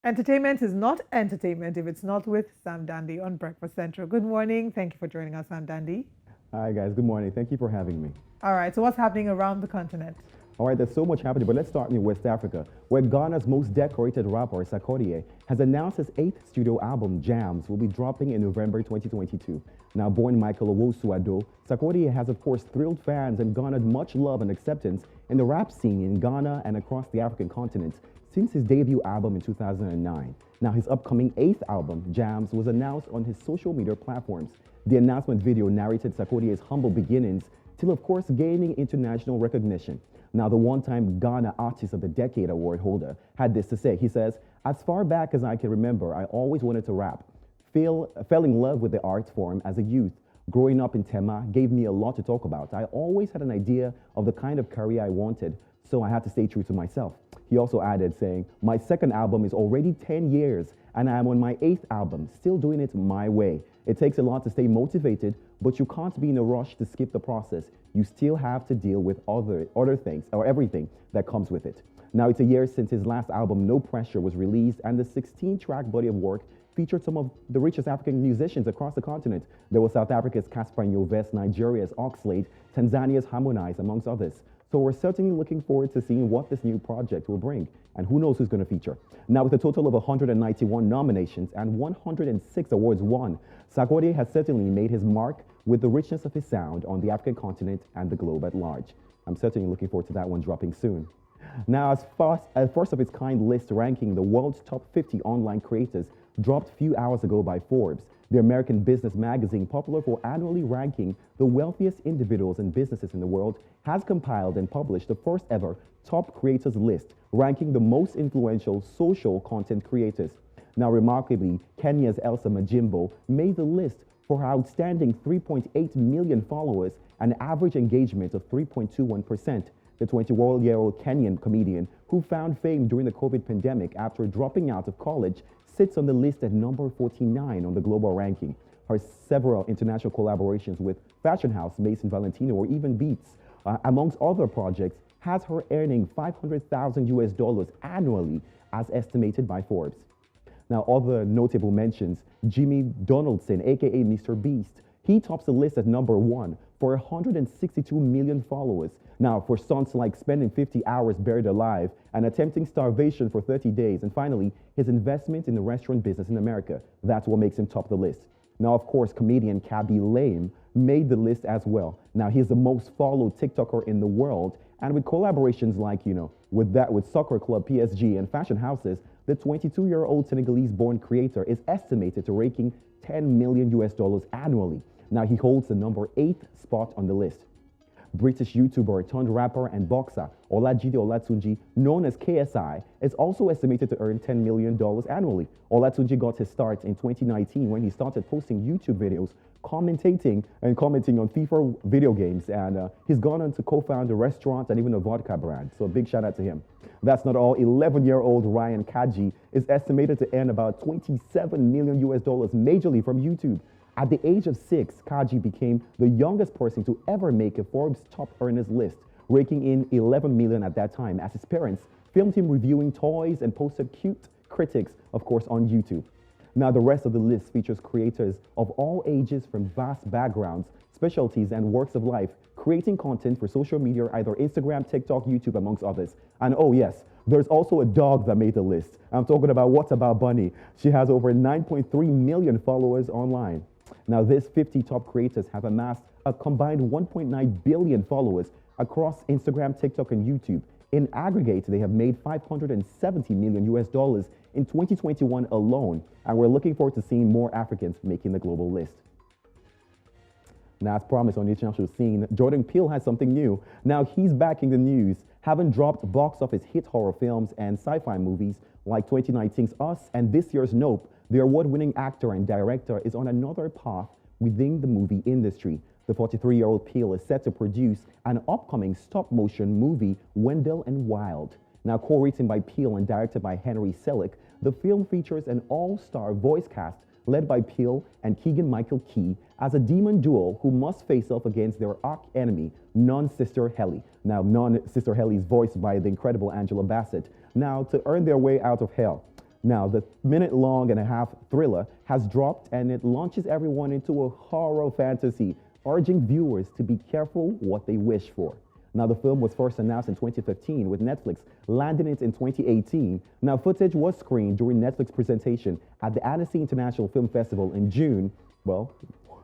Entertainment is not entertainment if it's not with Sam Dandy on Breakfast Central. Good morning. Thank you for joining us, Sam Dandy. Hi, guys. Good morning. Thank you for having me. All right, so what's happening around the continent? All right, there's so much happening, but let's start in West Africa, where Ghana's most decorated rapper, Sarkodie, has announced his eighth studio album, Jamz, will be dropping in November 2022. Now, born Michael Owusu Addo, Sarkodie has, of course, thrilled fans and garnered much love and acceptance in the rap scene in Ghana and across the African continent since his debut album in 2009. Now, his upcoming eighth album, Jamz, was announced on his social media platforms. The announcement video narrated Sarkodie's humble beginnings till, of course, gaining international recognition. Now, the one-time Ghana Artist of the Decade award holder had this to say. He says, "As far back as I can remember, I always wanted to rap. Fell in love with the art form as a youth. Growing up in Tema gave me a lot to talk about. I always had an idea of the kind of career I wanted, so I had to stay true to myself." He also added, saying, "My second album is already 10 years, and I am on my eighth album, still doing it my way. It takes a lot to stay motivated, but you can't be in a rush to skip the process. You still have to deal with other things or everything that comes with it." Now, it's a year since his last album, No Pressure, was released, and the 16-track body of work featured some of the richest African musicians across the continent. There was South Africa's Cassper Nyovest, Nigeria's Oxlade, Tanzania's Harmonize, amongst others. So we're certainly looking forward to seeing what this new project will bring, and who knows who's going to feature. Now, with a total of 191 nominations and 106 awards won, Sarkodie has certainly made his mark with the richness of his sound on the African continent and the globe at large. I'm certainly looking forward to that one dropping soon. Now, as first of its kind list ranking the world's top 50 online creators dropped a few hours ago by Forbes, the American business magazine popular for annually ranking the wealthiest individuals and businesses in the world, has compiled and published the first ever top creators list, ranking the most influential social content creators. Now, remarkably, Kenya's Elsa Majimbo made the list for her outstanding 3.8 million followers and average engagement of 3.21%. The 21-year-old Kenyan comedian, who found fame during the COVID pandemic after dropping out of college, sits on the list at number 49 on the global ranking. Her several international collaborations with fashion house Maison Valentino or even Beats, amongst other projects, has her earning 500,000 US dollars annually, as estimated by Forbes. Now, other notable mentions, Jimmy Donaldson, aka Mr. Beast, he tops the list at number 1 for 162 million followers. Now, for stunts like spending 50 hours buried alive and attempting starvation for 30 days, and finally, his investment in the restaurant business in America, that's what makes him top the list. Now, of course, comedian Kaby Lame made the list as well. Now, he's the most followed TikToker in the world, and with collaborations like, with soccer club PSG and fashion houses, the 22-year-old Senegalese-born creator is estimated to raking 10 million US dollars annually. Now, he holds the number 8 spot on the list. British YouTuber turned rapper and boxer Olajide Olatunji, known as KSI, is also estimated to earn $10 million annually. Olatunji got his start in 2019 when he started posting YouTube videos commenting on FIFA video games, and he's gone on to co-found a restaurant and even a vodka brand, so a big shout out to him. That's not all. 11-year-old Ryan Kaji is estimated to earn about 27 million US dollars majorly from YouTube. At the age of 6, Kaji became the youngest person to ever make a Forbes top earners list, raking in 11 million at that time, as his parents filmed him reviewing toys and posted cute critics, of course, on YouTube. Now, the rest of the list features creators of all ages from vast backgrounds, specialties, and works of life, creating content for social media, either Instagram, TikTok, YouTube, amongst others. And oh yes, there's also a dog that made the list. I'm talking about What About Bunny. She has over 9.3 million followers online. Now, these 50 top creators have amassed a combined 1.9 billion followers across Instagram, TikTok, and YouTube. In aggregate, they have made 570 million US dollars in 2021 alone, and we're looking forward to seeing more Africans making the global list. Now, as promised on the international scene, Jordan Peele has something new. Now, he's back in the news, having dropped box office hit horror films and sci-fi movies like 2019's Us and this year's Nope. The award-winning actor and director is on another path within the movie industry. The 43-year-old Peele is set to produce an upcoming stop-motion movie, Wendell and Wild. Now, co-written by Peele and directed by Henry Selick, the film features an all-star voice cast led by Peele and Keegan-Michael Key as a demon duo who must face off against their arch-enemy, Non-Sister Helly. Now, Non-Sister Helly is voiced by the incredible Angela Bassett. Now, to earn their way out of hell. Now, the minute-long and a half thriller has dropped, and it launches everyone into a horror fantasy, urging viewers to be careful what they wish for. Now, the film was first announced in 2015, with Netflix landing it in 2018. Now, footage was screened during Netflix presentation at the Annecy International Film Festival in June. Well,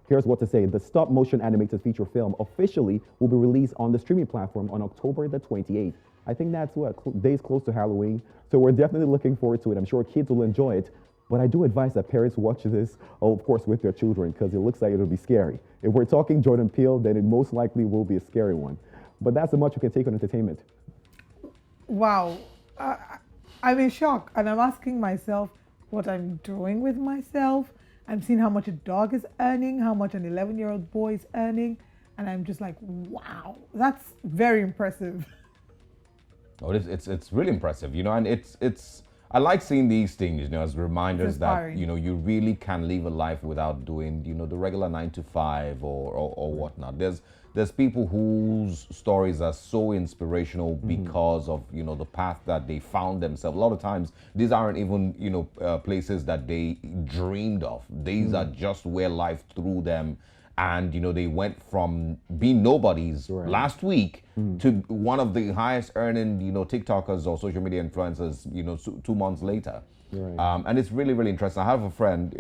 here's what to say. The stop-motion animated feature film officially will be released on the streaming platform on October the 28th. I think that's days close to Halloween, so we're definitely looking forward to it. I'm sure kids will enjoy it, but I do advise that parents watch this, of course, with their children, because it looks like it'll be scary. If we're talking Jordan Peele, then it most likely will be a scary one. But that's how much you can take on entertainment. Wow. I'm in shock, and I'm asking myself what I'm doing with myself. I'm seeing how much a dog is earning, how much an 11-year-old boy is earning, and I'm just like, wow, that's very impressive. Oh, it's really impressive, and it's I like seeing these things, as reminders that, you really can live a life without doing, the regular 9 to 5 or whatnot. There's people whose stories are so inspirational because of, the path that they found themselves. A lot of times, these aren't even, places that they dreamed of. These are just where life threw them. And, they went from being nobodies last week to one of the highest earning, TikTokers or social media influencers, 2 months later. Right. And it's really, really interesting. I have a friend,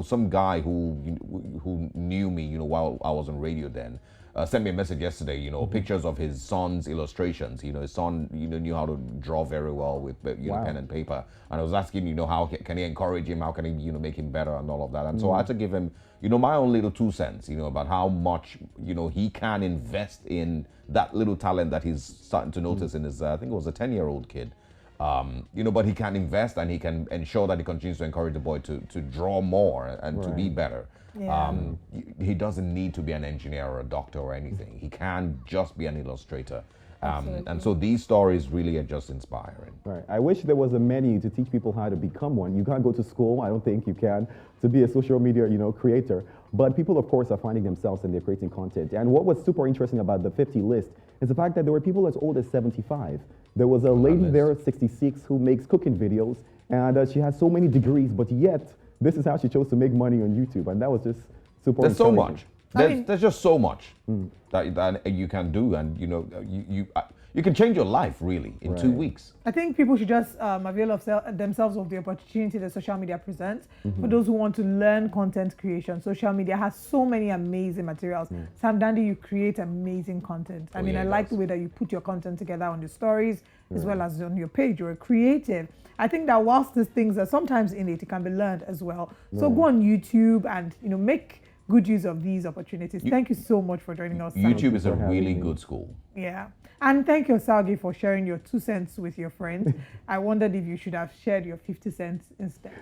some guy who knew me, while I was on radio then, sent me a message yesterday, pictures of his son's illustrations. His son, knew how to draw very well with, pen and paper. And I was asking, how can he encourage him? How can he, make him better and all of that? And so I had to give him, my own little 2 cents, about how much, he can invest in that little talent that he's starting to notice in his, I think it was a 10-year-old kid. But he can invest, and he can ensure that he continues to encourage the boy to draw more and to be better. Yeah. He doesn't need to be an engineer or a doctor or anything. He can just be an illustrator. And so these stories really are just inspiring. Right. I wish there was a menu to teach people how to become one. You can't go to school, I don't think you can, to be a social media, creator. But people, of course, are finding themselves and they're creating content. And what was super interesting about the 50 list is the fact that there were people as old as 75. There was a lady there, 66, who makes cooking videos, and she has so many degrees, but yet this is how she chose to make money on YouTube, and that was just super. There's so much. There's just so much that you can do, and you can change your life really in 2 weeks. I think people should just avail of themselves of the opportunity that social media presents. For those who want to learn content creation, social media has so many amazing materials. Sam Dandy, you create amazing content. I mean, I like the way that you put your content together on your stories as well as on your page. You're creative. I think that whilst these things are sometimes innate, it can be learned as well. So go on YouTube and make good use of these opportunities. Thank you so much for joining us. YouTube is a really good school. Yeah. And thank you, Sarkodie, for sharing your 2 cents with your friends. I wondered if you should have shared your 50 cents instead.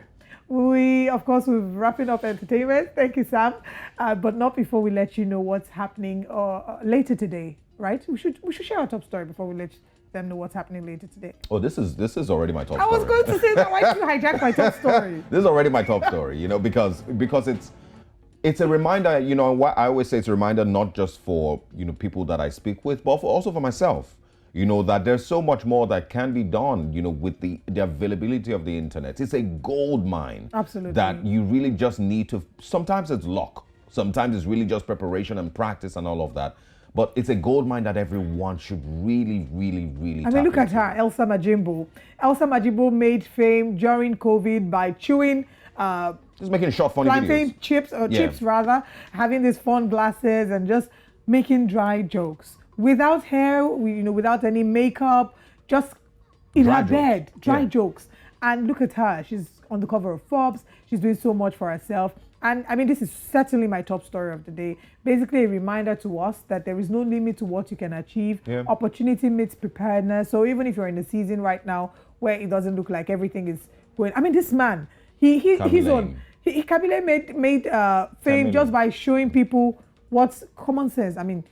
Of course, we're wrapping up entertainment. Thank you, Sam. But not before we let you know what's happening later today, right? We should share our top story before we let them know what's happening later today. Oh, this is already my top story. I was going to say that. Why did you hijack my top story? This is already my top story, because it's a reminder, what I always say, it's a reminder not just for, people that I speak with, but also for myself, that there's so much more that can be done, with the availability of the internet. It's a gold mine. Absolutely. That you really just need to, sometimes it's luck, sometimes it's really just preparation and practice and all of that. But it's a gold mine that everyone should really, really, really I mean, look at her, Elsa Majimbo. Elsa Majimbo made fame during COVID by chewing just making short, funny plantain videos. chips rather, having these fun glasses and just making dry jokes. Without hair, without any makeup, just in her bed, dry jokes. And look at her, she's on the cover of Forbes. She's doing so much for herself. And I mean, this is certainly my top story of the day. Basically a reminder to us that there is no limit to what you can achieve. Yeah. Opportunity meets preparedness. So even if you're in a season right now where it doesn't look like everything is going, I mean, this man, he's on. Kabile made fame just by showing people what's common sense. I mean,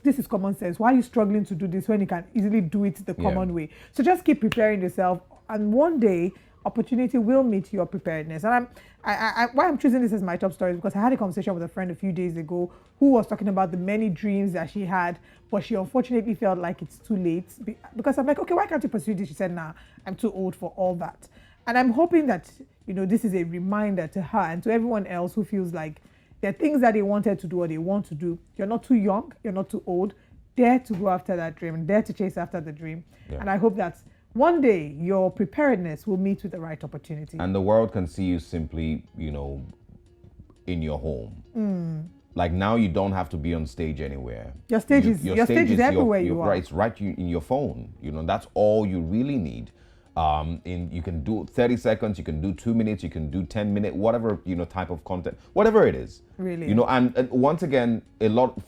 this is common sense. Why are you struggling to do this when you can easily do it the common way? So just keep preparing yourself, and one day opportunity will meet your preparedness. And why I'm choosing this as my top story is because I had a conversation with a friend a few days ago who was talking about the many dreams that she had, but she unfortunately felt like it's too late. Because I'm like, okay, why can't you pursue this? She said, nah, I'm too old for all that. And I'm hoping that, this is a reminder to her and to everyone else who feels like there are things that they wanted to do or they want to do. You're not too young, you're not too old. Dare to go after that dream and dare to chase after the dream. Yeah. And I hope that one day your preparedness will meet with the right opportunity. And the world can see you simply, in your home. Like now you don't have to be on stage anywhere. Your stage is everywhere you are. Right, it's right in your phone. That's all you really need. You can do 30 seconds, you can do 2 minutes, you can do 10 minutes, whatever, type of content, whatever it is. Really. And once again,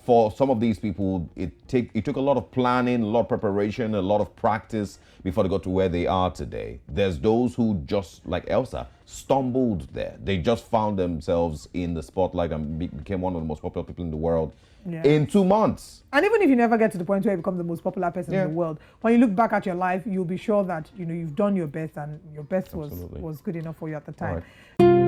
for some of these people, it took a lot of planning, a lot of preparation, a lot of practice before they got to where they are today. There's those who just, like Elsa, stumbled there. They just found themselves in the spotlight and became one of the most popular people in the world. Yeah. In 2 months. And even if you never get to the point where you become the most popular person in the world, when you look back at your life, you'll be sure that you've done your best and your best was good enough for you at the time. Right.